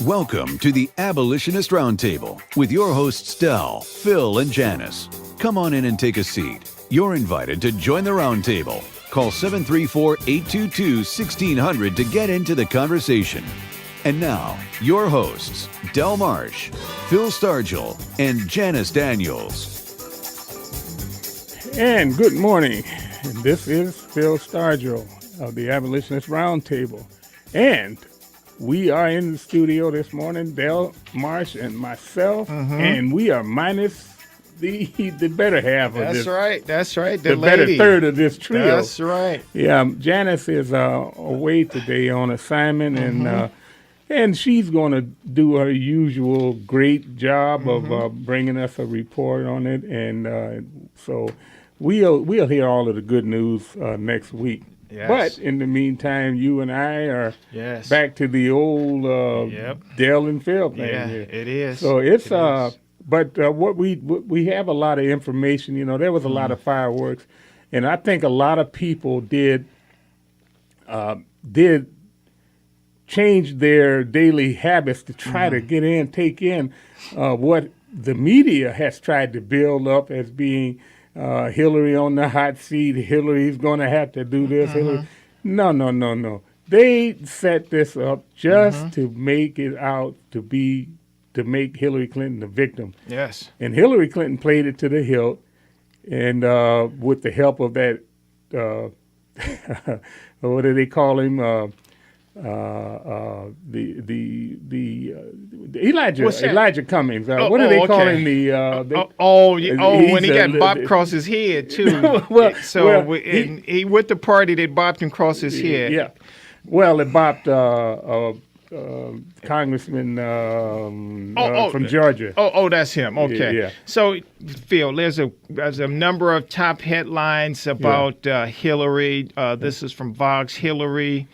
Welcome to the Abolitionist Round Table with your hosts Del, Phil, and Janice. Come on in and take a seat. You're invited to join the round table. Call 734-822-1600 to get into the conversation. And now, your hosts, Del Marsh, Phil Stargell, and Janice Daniels. And good morning. And this is Phil Stargell of the Abolitionist Round Table. And we are in the studio this morning, Del Marsh and myself, and we are minus the better half of this. That's right. The better third of this trio. That's right. Yeah, Janice is away today on assignment, and she's going to do her usual great job of bringing us a report on it, and so we'll hear all of the good news next week. Yes. But in the meantime, you and I are back to the old Del and Phil thing. Yeah, here. it is. So it's but what we have a lot of information. You know, there was a lot of fireworks, and I think a lot of people did change their daily habits to try to take in what the media has tried to build up as being Hillary on the hot seat. Hillary's going to have to do this. Hillary. No. They set this up just to make it out to make Hillary Clinton the victim. Yes. And Hillary Clinton played it to the hilt, and with the help of that, what do they call him? Elijah Cummings. What do they call him? When he got bopped across his head too. He with the party that bopped him across his head. Yeah. Well, it bopped Congressman from Georgia. That's him. Okay. Yeah. So, Phil, there's a number of top headlines about Hillary. This is from Vox. Hillary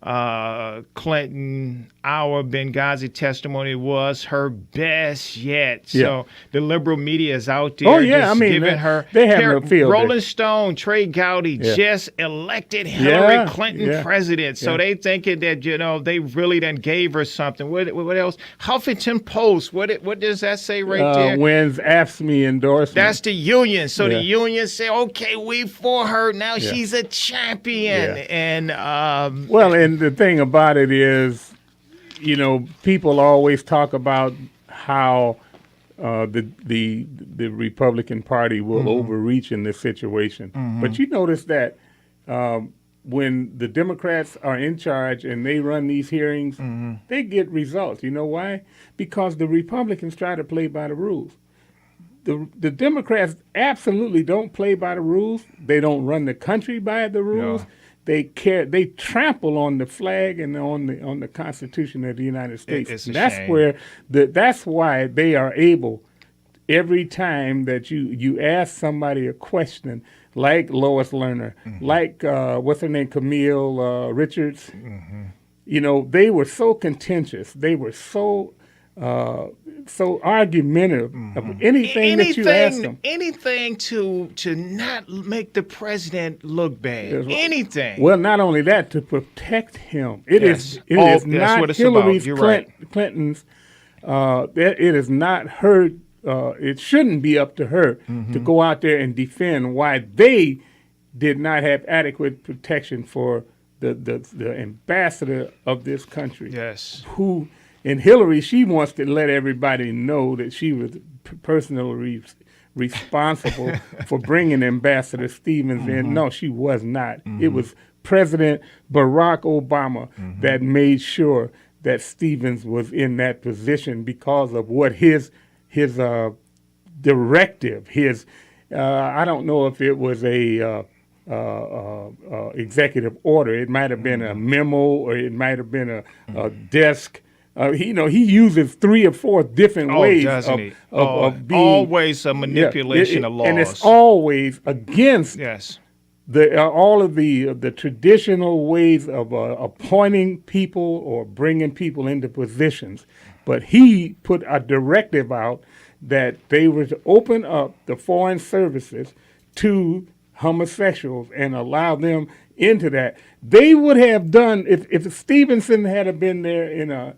Clinton, our Benghazi testimony was her best yet. So the liberal media is out there giving her. They have no field. Rolling Stone, Trey Gowdy just elected Hillary Clinton president. So they thinking that, they really done gave her something. What else? Huffington Post, what does that say right there? Wins AFSCME endorsement. That's the union. So the union say, okay, we for her. Now she's a champion. And and the thing about it is, people always talk about how the Republican Party will overreach in this situation. But you notice that when the Democrats are in charge and they run these hearings, they get results. You know why? Because the Republicans try to play by the rules. The Democrats absolutely don't play by the rules. They don't run the country by the rules. No. They trample on the flag and on the Constitution of the United States. It's a that's shame. That's why they are able, every time that you ask somebody a question, like Lois Lerner, like what's her name, Camille Richards. They were so contentious. They were so argumentative of anything that you ask them. Anything to not make the president look bad. Anything. Well, not only that, to protect him. It is not Hillary Clinton's. It is not her. It shouldn't be up to her to go out there and defend why they did not have adequate protection for the ambassador of this country. Yes. And Hillary, she wants to let everybody know that she was personally responsible for bringing Ambassador Stevens in. No, she was not. It was President Barack Obama that made sure that Stevens was in that position because of what his directive, I don't know if it was a executive order. It might have been a memo, or it might have been a desk. He uses 3 or 4 different ways of being always a manipulation of laws, and it's always against all of the traditional ways of appointing people or bringing people into positions. But he put a directive out that they were to open up the foreign services to homosexuals and allow them into that. They would have done if Stevenson had been there in a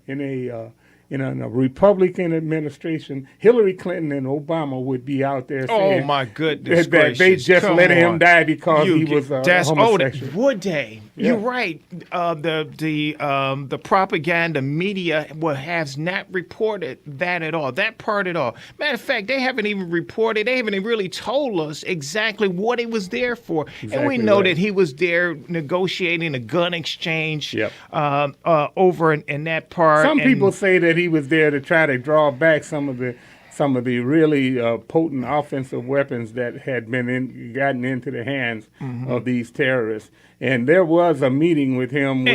Republican administration. Hillary Clinton and Obama would be out there saying, "Oh my goodness that they just let him die because he was homosexual." Would they? Yeah. You're right. The propaganda media has not reported that at all. That part at all. Matter of fact, they haven't even reported. They haven't even really told us exactly what he was there for. Exactly, and we know right. that he was there negotiating a gun exchange. Yep. Over in that part. Some people say that he was there to try to draw back some of the really potent offensive weapons that had been gotten into the hands of these terrorists. And there was a meeting with him.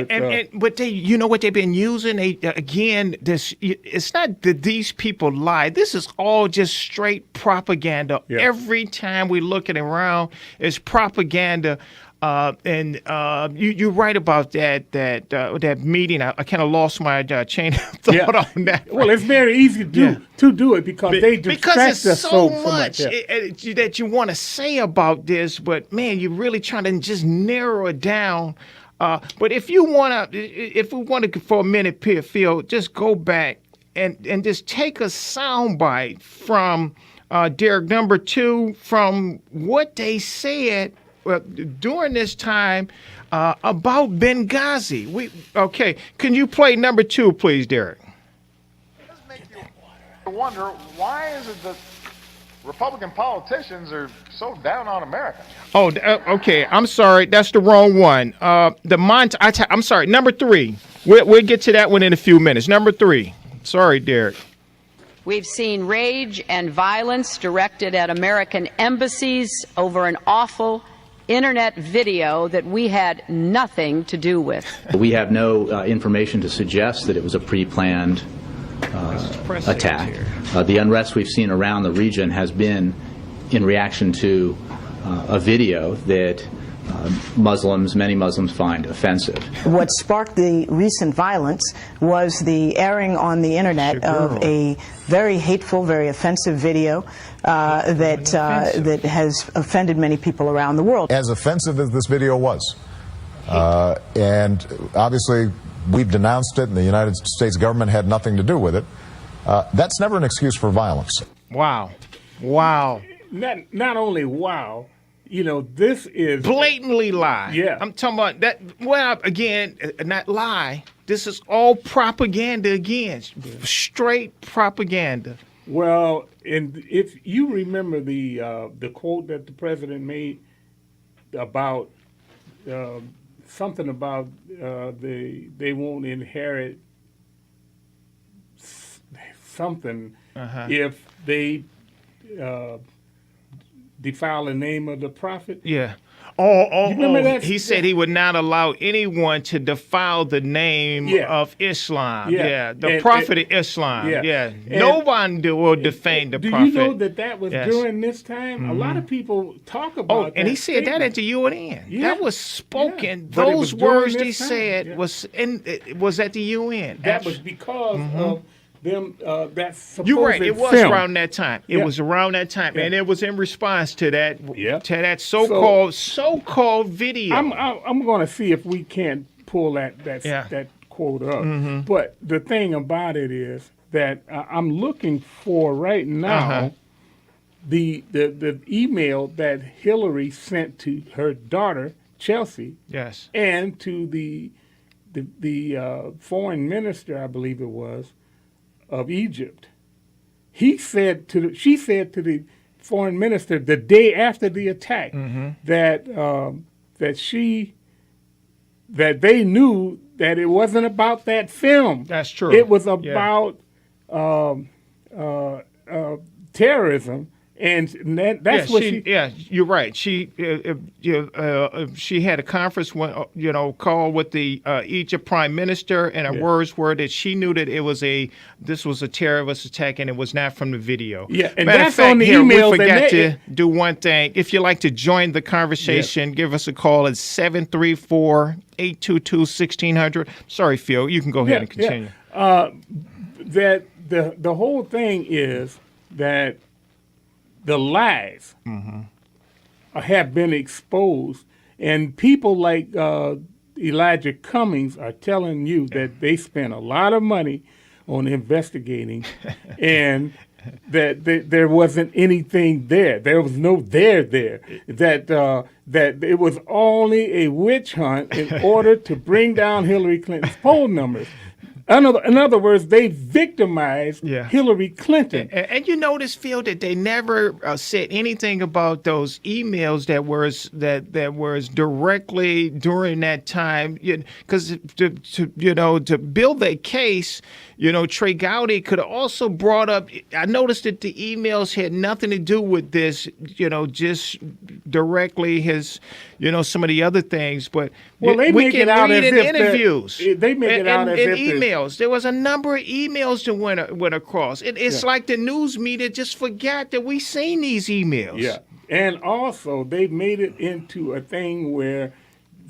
But they, you know what they've been using? It's not that these people lie. This is all just straight propaganda. Yeah. Every time we look at it around, it's propaganda. You're right about that meeting. I kind of lost my chain of thought on that. Well, it's very easy to do it because they distract because us so much that you want to say about this, but man, you're really trying to just narrow it down. But if we want to for a minute, Phil, just go back and just take a soundbite from Derek number 2 from what they said during this time about Benghazi. Okay, can you play number 2, please, Derek? It does make you wonder, why is it that Republican politicians are so down on America? Oh, okay. I'm sorry, that's the wrong one. I'm sorry, number 3. We'll get to that one in a few minutes. Number 3. Sorry, Derek. We've seen rage and violence directed at American embassies over an awful internet video that we had nothing to do with. We have no information to suggest that it was a pre-planned attack. The unrest we've seen around the region has been in reaction to a video that many Muslims find offensive. What sparked the recent violence was the airing on the internet of a very hateful, very offensive video that has offended many people around the world. As offensive as this video was, and obviously we've denounced it and the United States government had nothing to do with it, that's never an excuse for violence. Wow. Not only wow, this is blatantly lie. Yeah. I'm talking about that. Well, again, not lie. This is all propaganda again. Straight propaganda. Well, and if you remember the quote that the president made about something about they won't inherit something if they defile the name of the prophet. Yeah. Remember that? He said he would not allow anyone to defile the name of Islam. Yeah. The prophet of Islam. Yeah. No one will defame the do prophet. Do you know that was during this time? A lot of people talk about that. And he said that at the UN. Yeah. That was spoken. Yeah. Those words he time. said was at the UN. That was because of them, that supposed You're right. It was film. around that time. It was around that time, and it was in response to that so-called video. I'm going to see if we can't pull that quote up. But the thing about it is that I'm looking for right now the email that Hillary sent to her daughter Chelsea. Yes. And to the foreign minister, I believe it was, of Egypt. She said to the foreign minister the day after the attack that they knew that it wasn't about that film. That's true. It was about terrorism. And that's what she. Yeah, you're right. She had a conference, call with the Egypt Prime Minister, and her words were that she knew that this was a terrorist attack, and it was not from the video. Yeah, and matter that's of fact, on the here, email. We forgot to do one thing. If you'd like to join the conversation, give us a call at 734-822-1600. Sorry, Phil, you can go ahead and continue. That the whole thing is that the lies have been exposed. And people like Elijah Cummings are telling you that they spent a lot of money on investigating and that there wasn't anything there. There was no there. That it was only a witch hunt in order to bring down Hillary Clinton's poll numbers. In other words, they victimized Hillary Clinton. And you notice, Phil, that they never said anything about those emails that was directly during that time. Because to build a case, Trey Gowdy could have also brought up. I noticed that the emails had nothing to do with this. Just directly his. Some of the other things, but they we make can it out read as in if interviews. They make it out as if emails. There was a number of emails that went across. It's like the news media just forgot that we seen these emails. Yeah, and also they made it into a thing where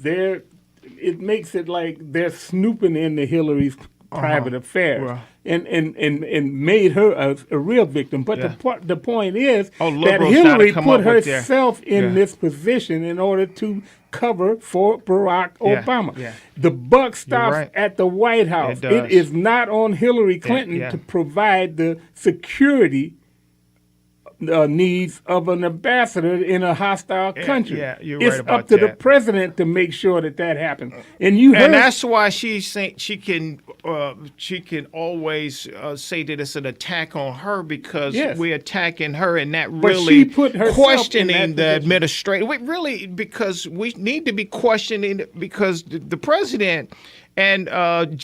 it makes it like they're snooping into Hillary's private affairs. Well. And made her a real victim. But the point is that liberals Hillary gotta come put up with herself in this position in order to cover for Barack Obama. Yeah. The buck stops at the White House. It is not on Hillary Clinton to provide the security needs of an ambassador in a hostile country. Yeah, you're it's right about up to that. the president to make sure that happens. And that's why she's saying she can always say that it's an attack on her because we're attacking her and not really questioning the administration. Really, because we need to be questioning because the president and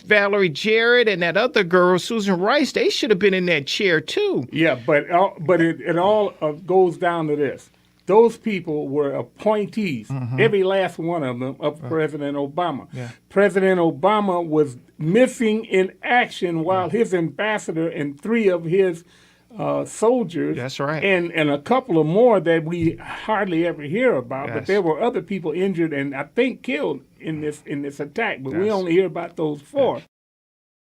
Valerie Jarrett and that other girl, Susan Rice, they should have been in that chair too. Yeah, but it all goes down to this. Those people were appointees, every last one of them, of President Obama. Yeah. President Obama was missing in action while his ambassador and 3 of his soldiers, that's right, and a couple of more that we hardly ever hear about. But there were other people injured and I think killed in this attack. But we only hear about those 4.